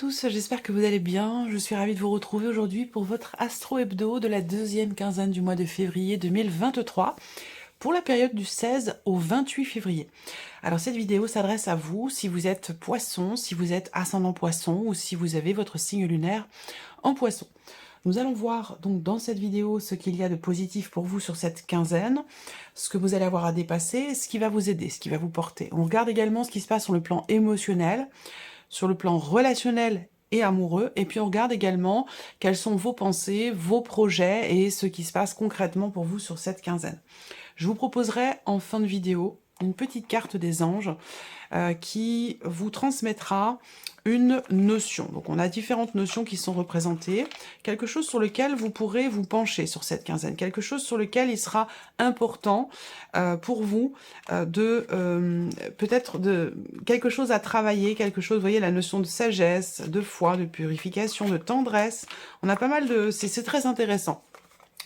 tous, j'espère que vous allez bien. Je suis ravie de vous retrouver aujourd'hui pour votre Astro Hebdo de la deuxième quinzaine du mois de février 2023 pour la période du 16 au 28 février. Alors cette vidéo s'adresse à vous si vous êtes poisson, si vous êtes ascendant poisson ou si vous avez votre signe lunaire en poisson. Nous allons voir donc dans cette vidéo ce qu'il y a de positif pour vous sur cette quinzaine, ce que vous allez avoir à dépasser, ce qui va vous aider, ce qui va vous porter. On regarde également ce qui se passe sur le plan émotionnel, sur le plan relationnel et amoureux, et puis on regarde également quelles sont vos pensées, vos projets et ce qui se passe concrètement pour vous sur cette quinzaine. Je vous proposerai en fin de vidéo une petite carte des anges qui vous transmettra une notion. Donc on a différentes notions qui sont représentées, quelque chose sur lequel vous pourrez vous pencher sur cette quinzaine, quelque chose sur lequel il sera important pour vous peut-être de quelque chose à travailler, quelque chose, vous voyez, la notion de sagesse, de foi, de purification, de tendresse. On a pas mal de... c'est très intéressant.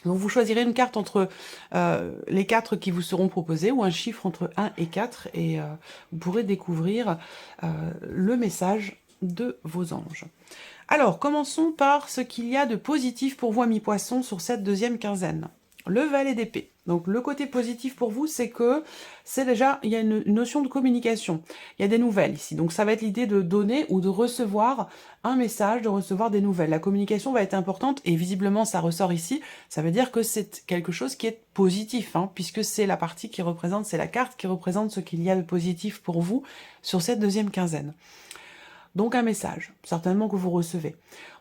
Donc vous choisirez une carte entre les 4 qui vous seront proposées ou un chiffre entre 1 et 4 et vous pourrez découvrir le message de vos anges. Alors commençons par ce qu'il y a de positif pour vous, amis poissons, sur cette deuxième quinzaine. Le valet d'épée. Donc le côté positif pour vous, c'est que c'est déjà, il y a une notion de communication. Il y a des nouvelles ici. Donc ça va être l'idée de donner ou de recevoir un message, de recevoir des nouvelles. La communication va être importante et visiblement ça ressort ici. Ça veut dire que c'est quelque chose qui est positif, hein, puisque c'est la partie qui représente, c'est la carte qui représente ce qu'il y a de positif pour vous sur cette deuxième quinzaine. Donc un message, certainement que vous recevez.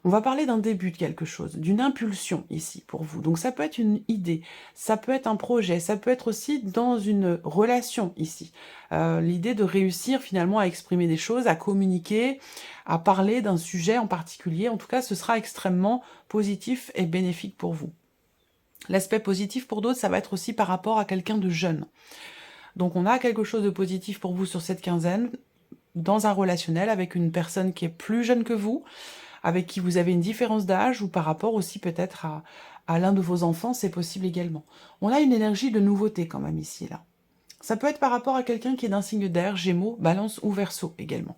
On va parler d'un début de quelque chose, d'une impulsion ici pour vous. Donc ça peut être une idée, ça peut être un projet, ça peut être aussi dans une relation ici. L'idée de réussir finalement à exprimer des choses, à communiquer, à parler d'un sujet en particulier. En tout cas, ce sera extrêmement positif et bénéfique pour vous. L'aspect positif pour d'autres, ça va être aussi par rapport à quelqu'un de jeune. Donc on a quelque chose de positif pour vous sur cette quinzaine, dans un relationnel avec une personne qui est plus jeune que vous, avec qui vous avez une différence d'âge, ou par rapport aussi peut-être à l'un de vos enfants, c'est possible également. On a une énergie de nouveauté quand même ici, là. Ça peut être par rapport à quelqu'un qui est d'un signe d'air, Gémeaux, Balance ou Verseau également.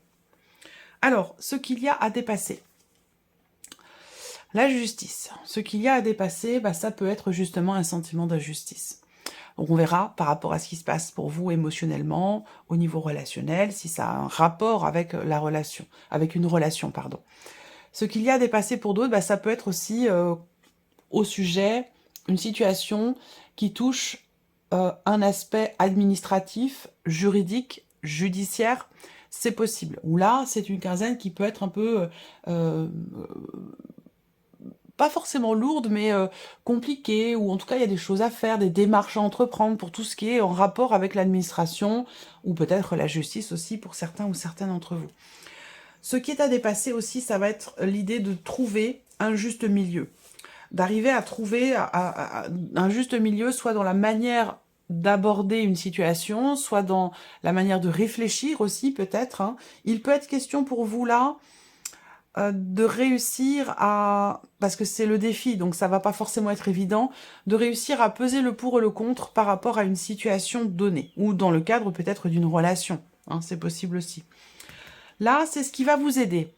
Alors, ce qu'il y a à dépasser. La justice. Ce qu'il y a à dépasser, ça peut être justement un sentiment d'injustice. Donc on verra par rapport à ce qui se passe pour vous émotionnellement, au niveau relationnel, si ça a un rapport avec la relation, avec une relation, pardon. Ce qu'il y a à dépasser pour d'autres, ça peut être aussi au sujet, une situation qui touche un aspect administratif, juridique, judiciaire, c'est possible. Ou là, c'est une quinzaine qui peut être un peu... pas forcément lourde, mais compliquée, ou en tout cas il y a des choses à faire, des démarches à entreprendre pour tout ce qui est en rapport avec l'administration, ou peut-être la justice aussi pour certains ou certaines d'entre vous. Ce qui est à dépasser aussi, ça va être l'idée de trouver un juste milieu, d'arriver à trouver un juste milieu, soit dans la manière d'aborder une situation, soit dans la manière de réfléchir aussi peut-être, hein. Il peut être question pour vous là, de réussir à, parce que c'est le défi, donc ça va pas forcément être évident, de réussir à peser le pour et le contre par rapport à une situation donnée, ou dans le cadre peut-être d'une relation, hein, c'est possible aussi. Là, c'est ce qui va vous aider.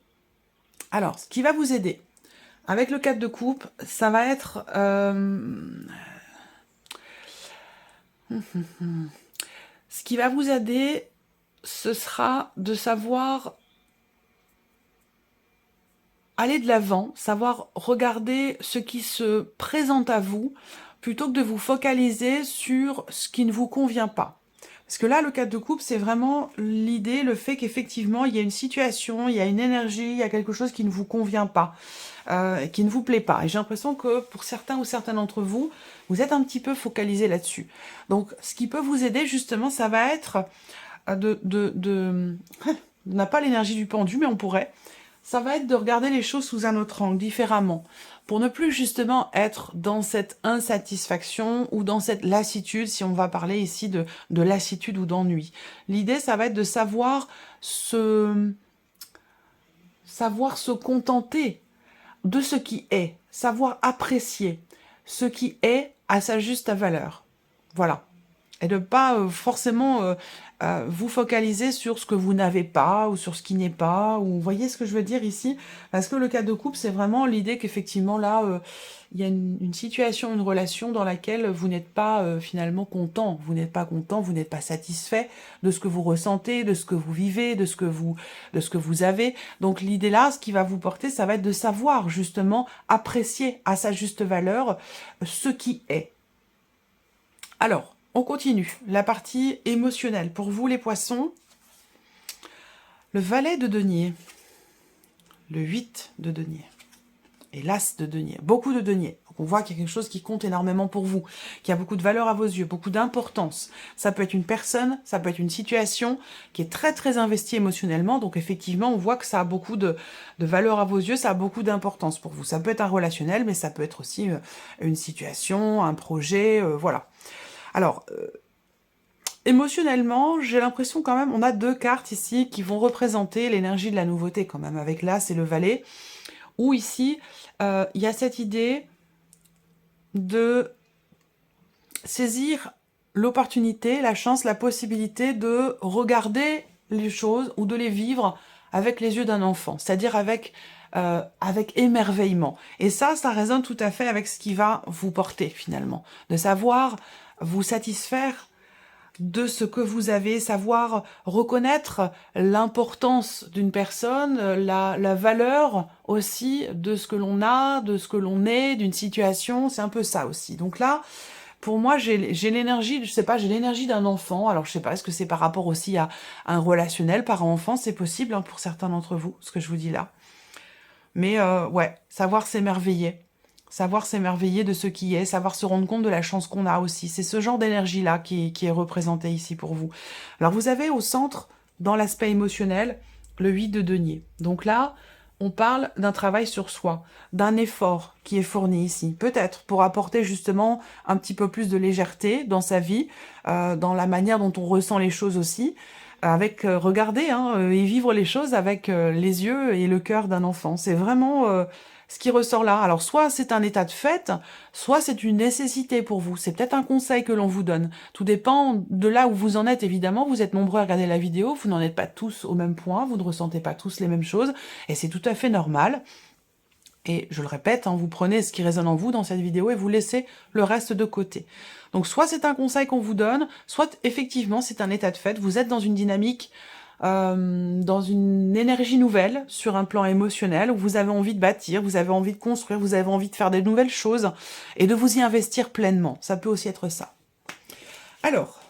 Alors, ce qui va vous aider, avec le 4 de coupe, ça va être... ce qui va vous aider, ce sera de savoir aller de l'avant, savoir regarder ce qui se présente à vous, plutôt que de vous focaliser sur ce qui ne vous convient pas. Parce que là, le 4 de coupe, c'est vraiment l'idée, le fait qu'effectivement, il y a une situation, il y a une énergie, il y a quelque chose qui ne vous convient pas, qui ne vous plaît pas. Et j'ai l'impression que pour certains ou certaines d'entre vous, vous êtes un petit peu focalisé là-dessus. Donc, ce qui peut vous aider, justement, ça va être on n'a pas l'énergie du pendu, mais on pourrait. Ça va être de regarder les choses sous un autre angle, différemment, pour ne plus justement être dans cette insatisfaction ou dans cette lassitude, si on va parler ici de lassitude ou d'ennui. L'idée, ça va être de savoir se contenter de ce qui est, savoir apprécier ce qui est à sa juste valeur. Voilà. et de pas forcément vous focaliser sur ce que vous n'avez pas ou sur ce qui n'est pas, ou vous voyez ce que je veux dire ici? Parce que le 4 de coupe, c'est vraiment l'idée qu'effectivement là, il y a une situation, une relation dans laquelle vous n'êtes pas finalement content, vous n'êtes pas content, vous n'êtes pas satisfait de ce que vous ressentez, de ce que vous vivez, de ce que vous avez. Donc l'idée là, ce qui va vous porter, ça va être de savoir justement apprécier à sa juste valeur ce qui est. Alors, on continue. La partie émotionnelle. Pour vous, les poissons, le valet de denier, le 8 de denier et l'as de denier. Beaucoup de denier. Donc, on voit qu'il y a quelque chose qui compte énormément pour vous, qui a beaucoup de valeur à vos yeux, beaucoup d'importance. Ça peut être une personne, ça peut être une situation qui est très très investie émotionnellement. Donc, effectivement, on voit que ça a beaucoup de valeur à vos yeux, ça a beaucoup d'importance pour vous. Ça peut être un relationnel, mais ça peut être aussi une situation, un projet, voilà. Alors, émotionnellement, j'ai l'impression quand même, on a 2 cartes ici qui vont représenter l'énergie de la nouveauté quand même, avec l'As et le Valet, où ici, il y a cette idée de saisir l'opportunité, la chance, la possibilité de regarder les choses ou de les vivre avec les yeux d'un enfant, c'est-à-dire avec émerveillement. Et ça résonne tout à fait avec ce qui va vous porter finalement, de savoir vous satisfaire de ce que vous avez, savoir reconnaître l'importance d'une personne, la valeur aussi de ce que l'on a, de ce que l'on est, d'une situation, c'est un peu ça aussi. Donc là, pour moi, j'ai l'énergie, je sais pas, j'ai l'énergie d'un enfant. Alors je sais pas, est-ce que c'est par rapport aussi à un relationnel parent-enfant, c'est possible hein, pour certains d'entre vous, ce que je vous dis là. Mais ouais, savoir s'émerveiller. Savoir s'émerveiller de ce qui est, savoir se rendre compte de la chance qu'on a aussi. C'est ce genre d'énergie-là qui est représenté ici pour vous. Alors vous avez au centre, dans l'aspect émotionnel, le 8 de denier. Donc là, on parle d'un travail sur soi, d'un effort qui est fourni ici. Peut-être pour apporter justement un petit peu plus de légèreté dans sa vie, dans la manière dont on ressent les choses aussi, avec regarder hein, et vivre les choses avec les yeux et le cœur d'un enfant. C'est vraiment ce qui ressort là. Alors soit c'est un état de fait, soit c'est une nécessité pour vous. C'est peut-être un conseil que l'on vous donne. Tout dépend de là où vous en êtes évidemment. Vous êtes nombreux à regarder la vidéo, vous n'en êtes pas tous au même point, vous ne ressentez pas tous les mêmes choses, et c'est tout à fait normal. Et je le répète, hein, vous prenez ce qui résonne en vous dans cette vidéo et vous laissez le reste de côté. Donc soit c'est un conseil qu'on vous donne, soit effectivement c'est un état de fait, vous êtes dans une dynamique, dans une énergie nouvelle, sur un plan émotionnel, où vous avez envie de bâtir, vous avez envie de construire, vous avez envie de faire des nouvelles choses, et de vous y investir pleinement. Ça peut aussi être ça. Alors,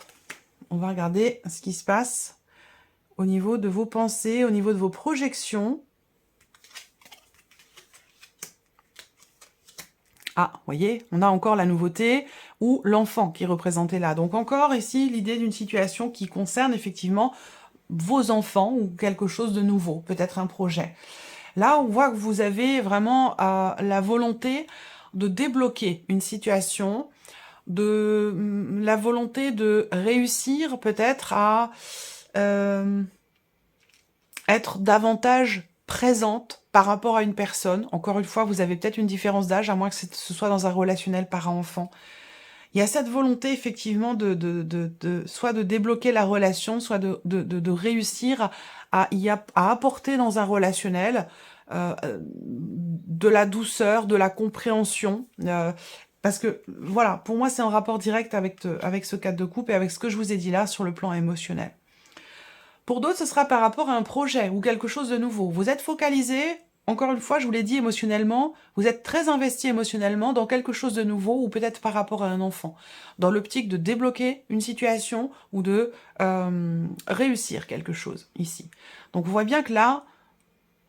on va regarder ce qui se passe au niveau de vos pensées, au niveau de vos projections. Ah, vous voyez, on a encore la nouveauté ou l'enfant qui est représenté là. Donc encore ici, l'idée d'une situation qui concerne effectivement vos enfants ou quelque chose de nouveau, peut-être un projet. Là, on voit que vous avez vraiment la volonté de débloquer une situation, la volonté de réussir peut-être à être davantage présente par rapport à une personne. Encore une fois, vous avez peut-être une différence d'âge, à moins que ce soit dans un relationnel parent-enfant. Il y a cette volonté, effectivement, soit de débloquer la relation, soit de réussir à apporter dans un relationnel de la douceur, de la compréhension. Parce que, voilà, pour moi, c'est un rapport direct avec ce 4 de coupe et avec ce que je vous ai dit là sur le plan émotionnel. Pour d'autres, ce sera par rapport à un projet ou quelque chose de nouveau. Vous êtes focalisé, encore une fois, je vous l'ai dit émotionnellement, vous êtes très investi émotionnellement dans quelque chose de nouveau ou peut-être par rapport à un enfant, dans l'optique de débloquer une situation ou de réussir quelque chose ici. Donc, vous voyez bien que là,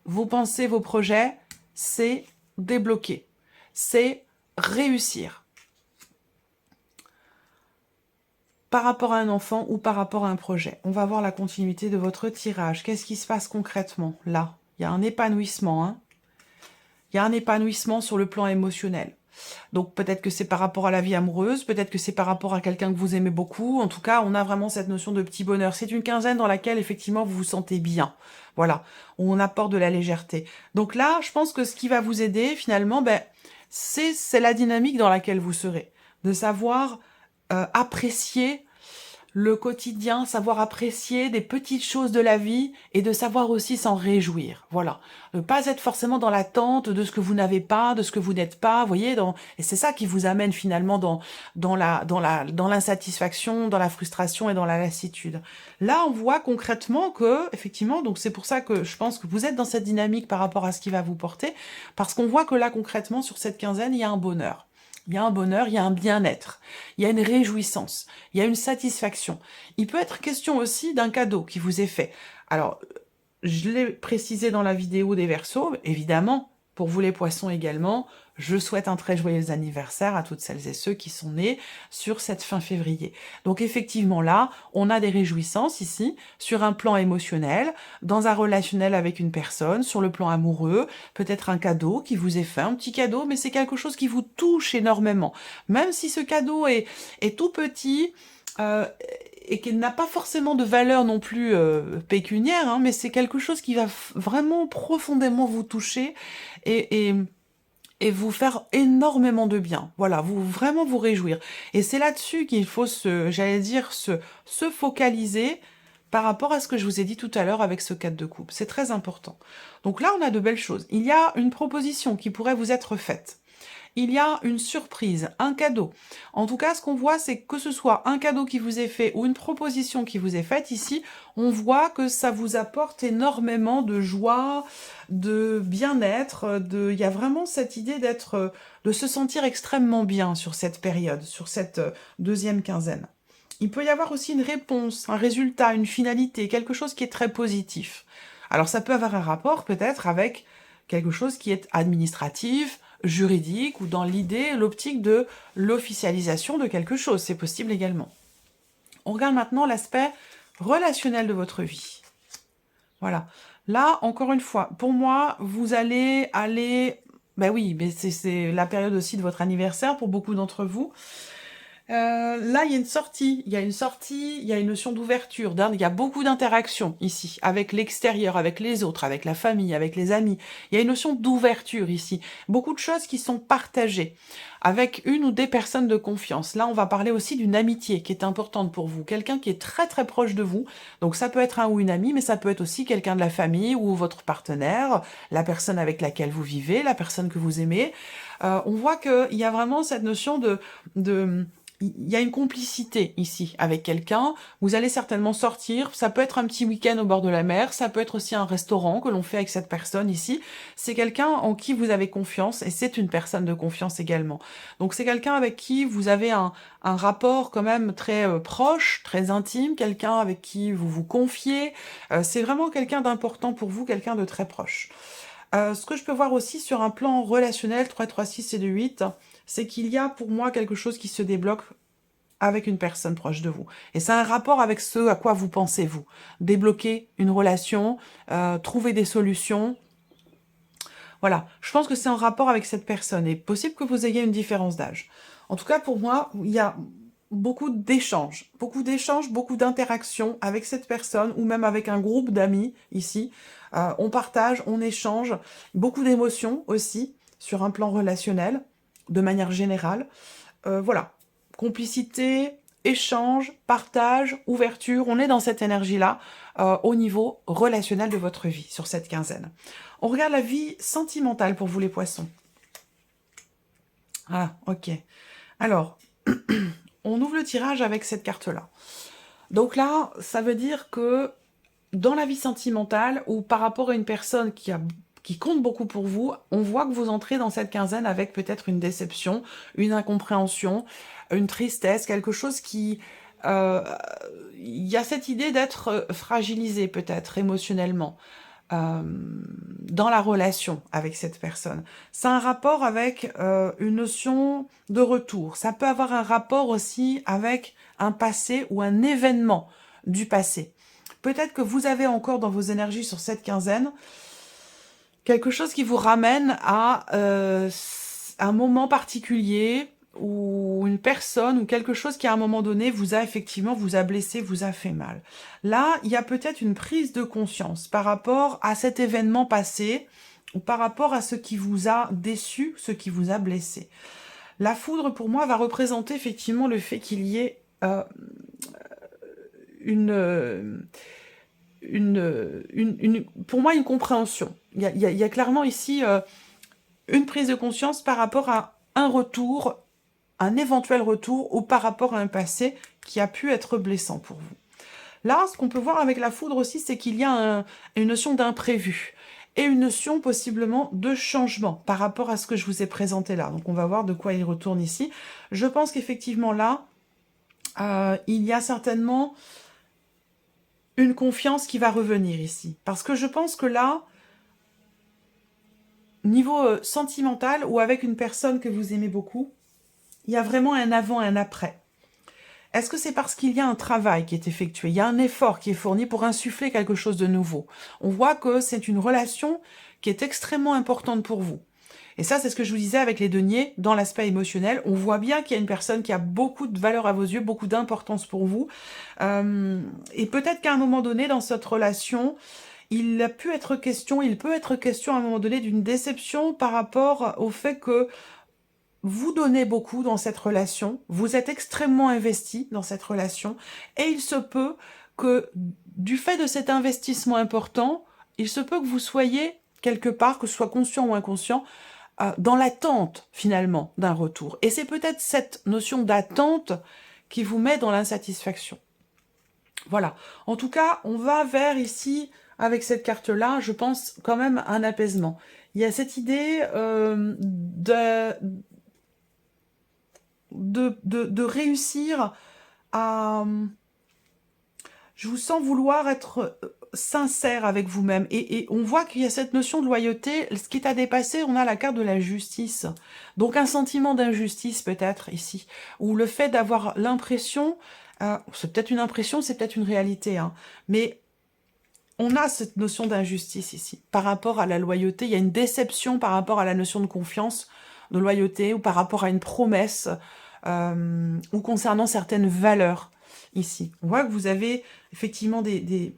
vos pensées, vos projets, c'est débloquer, c'est réussir. Par rapport à un enfant ou par rapport à un projet. On va voir la continuité de votre tirage. Qu'est-ce qui se passe concrètement là? Il y a un épanouissement. Hein, il y a un épanouissement sur le plan émotionnel. Donc peut-être que c'est par rapport à la vie amoureuse, peut-être que c'est par rapport à quelqu'un que vous aimez beaucoup. En tout cas, on a vraiment cette notion de petit bonheur. C'est une quinzaine dans laquelle effectivement vous vous sentez bien. Voilà, on apporte de la légèreté. Donc là, je pense que ce qui va vous aider finalement, c'est la dynamique dans laquelle vous serez. De savoir apprécier le quotidien, savoir apprécier des petites choses de la vie et de savoir aussi s'en réjouir. Voilà. Ne pas être forcément dans l'attente de ce que vous n'avez pas, de ce que vous n'êtes pas, vous voyez, et c'est ça qui vous amène finalement dans l'insatisfaction, dans la frustration et dans la lassitude. Là, on voit concrètement que, effectivement, donc c'est pour ça que je pense que vous êtes dans cette dynamique par rapport à ce qui va vous porter, parce qu'on voit que là, concrètement, sur cette quinzaine, il y a un bonheur. Il y a un bonheur, il y a un bien-être, il y a une réjouissance, il y a une satisfaction. Il peut être question aussi d'un cadeau qui vous est fait. Alors, je l'ai précisé dans la vidéo des Verseaux, évidemment, pour vous les poissons également, je souhaite un très joyeux anniversaire à toutes celles et ceux qui sont nés sur cette fin février. Donc effectivement là, on a des réjouissances ici, sur un plan émotionnel, dans un relationnel avec une personne, sur le plan amoureux, peut-être un cadeau qui vous est fait, un petit cadeau, mais c'est quelque chose qui vous touche énormément. Même si ce cadeau est tout petit, et qui n'a pas forcément de valeur non plus pécuniaire, hein, mais c'est quelque chose qui va vraiment profondément vous toucher et vous faire énormément de bien. Voilà, vraiment vous réjouir. Et c'est là-dessus qu'il faut se focaliser par rapport à ce que je vous ai dit tout à l'heure avec ce 4 de coupe. C'est très important. Donc là, on a de belles choses. Il y a une proposition qui pourrait vous être faite. Il y a une surprise, un cadeau. En tout cas, ce qu'on voit, c'est que ce soit un cadeau qui vous est fait ou une proposition qui vous est faite ici, on voit que ça vous apporte énormément de joie, de bien-être, il y a vraiment cette idée de se sentir extrêmement bien sur cette période, sur cette deuxième quinzaine. Il peut y avoir aussi une réponse, un résultat, une finalité, quelque chose qui est très positif. Alors ça peut avoir un rapport peut-être avec quelque chose qui est administratif, juridique, ou dans l'idée, l'optique de l'officialisation de quelque chose. C'est possible également. On regarde maintenant l'aspect relationnel de votre vie. Voilà. Là, encore une fois, pour moi, vous allez aller... Ben oui, mais c'est la période aussi de votre anniversaire pour beaucoup d'entre vous. Là, il y a une sortie, il y a une notion d'ouverture, il y a beaucoup d'interactions ici, avec l'extérieur, avec les autres, avec la famille, avec les amis. Il y a une notion d'ouverture ici, beaucoup de choses qui sont partagées, avec une ou des personnes de confiance. Là, on va parler aussi d'une amitié qui est importante pour vous, quelqu'un qui est très très proche de vous. Donc ça peut être un ou une amie, mais ça peut être aussi quelqu'un de la famille ou votre partenaire, la personne avec laquelle vous vivez, la personne que vous aimez. On voit qu'il y a vraiment cette notion il y a une complicité ici avec quelqu'un, vous allez certainement sortir, ça peut être un petit week-end au bord de la mer, ça peut être aussi un restaurant que l'on fait avec cette personne ici, c'est quelqu'un en qui vous avez confiance et c'est une personne de confiance également. Donc c'est quelqu'un avec qui vous avez un rapport quand même très proche, très intime, quelqu'un avec qui vous vous confiez, c'est vraiment quelqu'un d'important pour vous, quelqu'un de très proche. Ce que je peux voir aussi sur un plan relationnel, 3, 3, 6 et 2, 8, c'est qu'il y a pour moi quelque chose qui se débloque avec une personne proche de vous. Et c'est un rapport avec ce à quoi vous pensez, vous. Débloquer une relation, trouver des solutions. Voilà, je pense que c'est en rapport avec cette personne. Et possible que vous ayez une différence d'âge. En tout cas, pour moi, il y a beaucoup d'échanges, beaucoup d'interactions avec cette personne ou même avec un groupe d'amis ici. On partage, on échange, beaucoup d'émotions aussi sur un plan relationnel, de manière générale. Voilà, complicité, échange, partage, ouverture, on est dans cette énergie-là au niveau relationnel de votre vie sur cette quinzaine. On regarde la vie sentimentale pour vous les poissons. Ah, ok. Alors, on ouvre le tirage avec cette carte-là. Donc là, ça veut dire que dans la vie sentimentale, ou par rapport à une personne qui compte beaucoup pour vous, on voit que vous entrez dans cette quinzaine avec peut-être une déception, une incompréhension, une tristesse, quelque chose qui... Il y a cette idée d'être fragilisé peut-être émotionnellement dans la relation avec cette personne. C'est un rapport avec une notion de retour. Ça peut avoir un rapport aussi avec un passé ou un événement du passé. Peut-être que vous avez encore dans vos énergies sur cette quinzaine quelque chose qui vous ramène à un moment particulier ou une personne ou quelque chose qui à un moment donné vous a blessé, vous a fait mal. Là, il y a peut-être une prise de conscience par rapport à cet événement passé ou par rapport à ce qui vous a déçu, ce qui vous a blessé. La foudre, pour moi, va représenter effectivement le fait qu'il y ait pour moi, une compréhension. Il y a clairement ici une prise de conscience par rapport à un retour, un éventuel retour, ou par rapport à un passé qui a pu être blessant pour vous. Là, ce qu'on peut voir avec la foudre aussi, c'est qu'il y a une notion d'imprévu et une notion possiblement de changement par rapport à ce que je vous ai présenté là. Donc, on va voir de quoi il retourne ici. Je pense qu'effectivement là, il y a certainement une confiance qui va revenir ici. Parce que je pense que là, niveau sentimental ou avec une personne que vous aimez beaucoup, il y a vraiment un avant et un après. Est-ce que c'est parce qu'il y a un travail qui est effectué, il y a un effort qui est fourni pour insuffler quelque chose de nouveau? On voit que c'est une relation qui est extrêmement importante pour vous. Et ça, c'est ce que je vous disais avec les deniers, dans l'aspect émotionnel. On voit bien qu'il y a une personne qui a beaucoup de valeur à vos yeux, beaucoup d'importance pour vous. Et peut-être qu'à un moment donné, dans cette relation, il peut être question à un moment donné d'une déception par rapport au fait que vous donnez beaucoup dans cette relation, vous êtes extrêmement investi dans cette relation, et il se peut que, du fait de cet investissement important, il se peut que vous soyez, quelque part, que ce soit conscient ou inconscient, dans l'attente, finalement, d'un retour. Et c'est peut-être cette notion d'attente qui vous met dans l'insatisfaction. Voilà. En tout cas, on va vers ici, avec cette carte-là, je pense quand même un apaisement. Il y a cette idée de réussir à... Je vous sens vouloir être sincère avec vous-même. Et on voit qu'il y a cette notion de loyauté. Ce qui est à dépasser, on a la carte de la justice. Donc un sentiment d'injustice peut-être ici. Ou le fait d'avoir l'impression... c'est peut-être une impression, c'est peut-être une réalité. Hein, mais on a cette notion d'injustice ici. Par rapport à la loyauté, il y a une déception par rapport à la notion de confiance, de loyauté, ou par rapport à une promesse, ou concernant certaines valeurs. Ici, on voit que vous avez effectivement il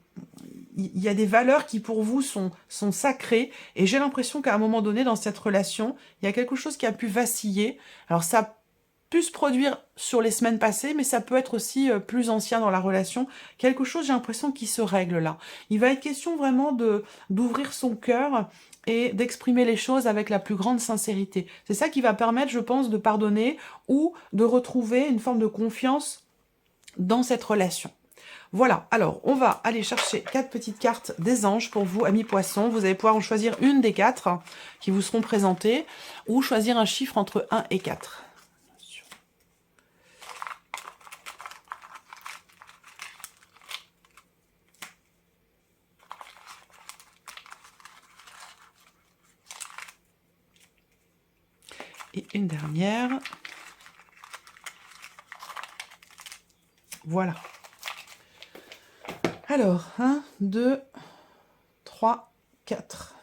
y a des valeurs qui pour vous sont sacrées, et j'ai l'impression qu'à un moment donné dans cette relation, il y a quelque chose qui a pu vaciller. Alors ça a pu se produire sur les semaines passées, mais ça peut être aussi plus ancien dans la relation. Quelque chose, j'ai l'impression, qui se règle là. Il va être question vraiment d'ouvrir son cœur et d'exprimer les choses avec la plus grande sincérité. C'est ça qui va permettre, je pense, de pardonner ou de retrouver une forme de confiance dans cette relation. Voilà, alors on va aller chercher 4 petites cartes des anges pour vous, amis poissons. Vous allez pouvoir en choisir une des 4 qui vous seront présentées, ou choisir un chiffre entre 1 et 4. Et une dernière. Voilà. Alors, 1, 2, 3, 4.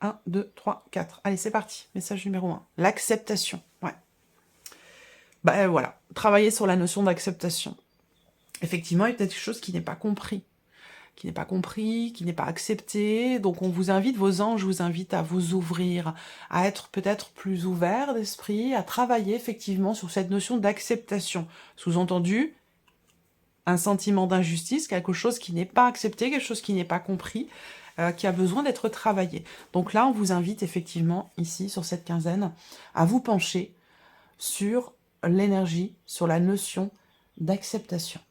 1, 2, 3, 4. Allez, c'est parti. Message numéro 1. L'acceptation. Ouais. Ben voilà. Travailler sur la notion d'acceptation. Effectivement, il y a peut-être quelque chose qui n'est pas compris. Qui n'est pas accepté. Donc on vous invite, vos anges vous invitent à vous ouvrir, à être peut-être plus ouvert d'esprit, à travailler effectivement sur cette notion d'acceptation. Sous-entendu, un sentiment d'injustice, quelque chose qui n'est pas accepté, quelque chose qui n'est pas compris, qui a besoin d'être travaillé. Donc là, on vous invite effectivement, ici, sur cette quinzaine, à vous pencher sur l'énergie, sur la notion d'acceptation.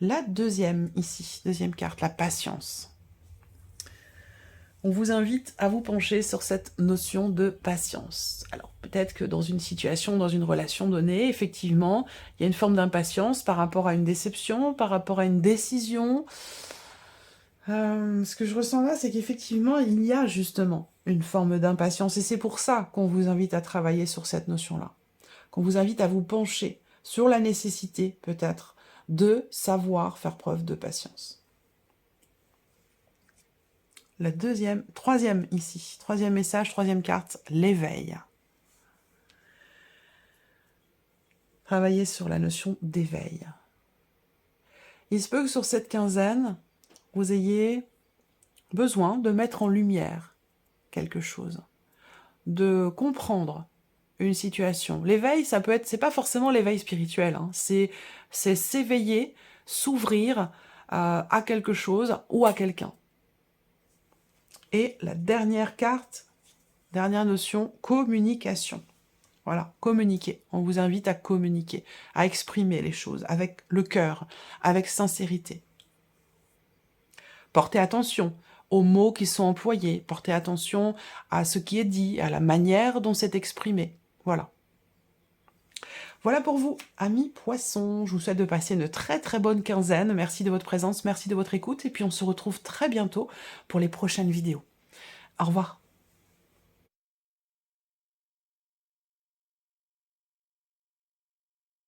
La deuxième, ici, deuxième carte, la patience. On vous invite à vous pencher sur cette notion de patience. Alors, peut-être que dans une situation, dans une relation donnée, effectivement, il y a une forme d'impatience par rapport à une déception, par rapport à une décision. Ce que je ressens là, c'est qu'effectivement, il y a justement une forme d'impatience. Et c'est pour ça qu'on vous invite à travailler sur cette notion-là. Qu'on vous invite à vous pencher sur la nécessité, peut-être, de savoir faire preuve de patience. La troisième ici, troisième message, troisième carte, l'éveil. Travailler sur la notion d'éveil. Il se peut que sur cette quinzaine, vous ayez besoin de mettre en lumière quelque chose, de comprendre une situation. L'éveil, ça peut être, c'est pas forcément l'éveil spirituel, hein, c'est s'éveiller, s'ouvrir à quelque chose ou à quelqu'un. Et la dernière carte, dernière notion, communication. Voilà, communiquer. On vous invite à communiquer, à exprimer les choses avec le cœur, avec sincérité. Portez attention aux mots qui sont employés, portez attention à ce qui est dit, à la manière dont c'est exprimé. Voilà. Voilà pour vous, amis poissons. Je vous souhaite de passer une très très bonne quinzaine. Merci de votre présence, merci de votre écoute. Et puis on se retrouve très bientôt pour les prochaines vidéos. Au revoir.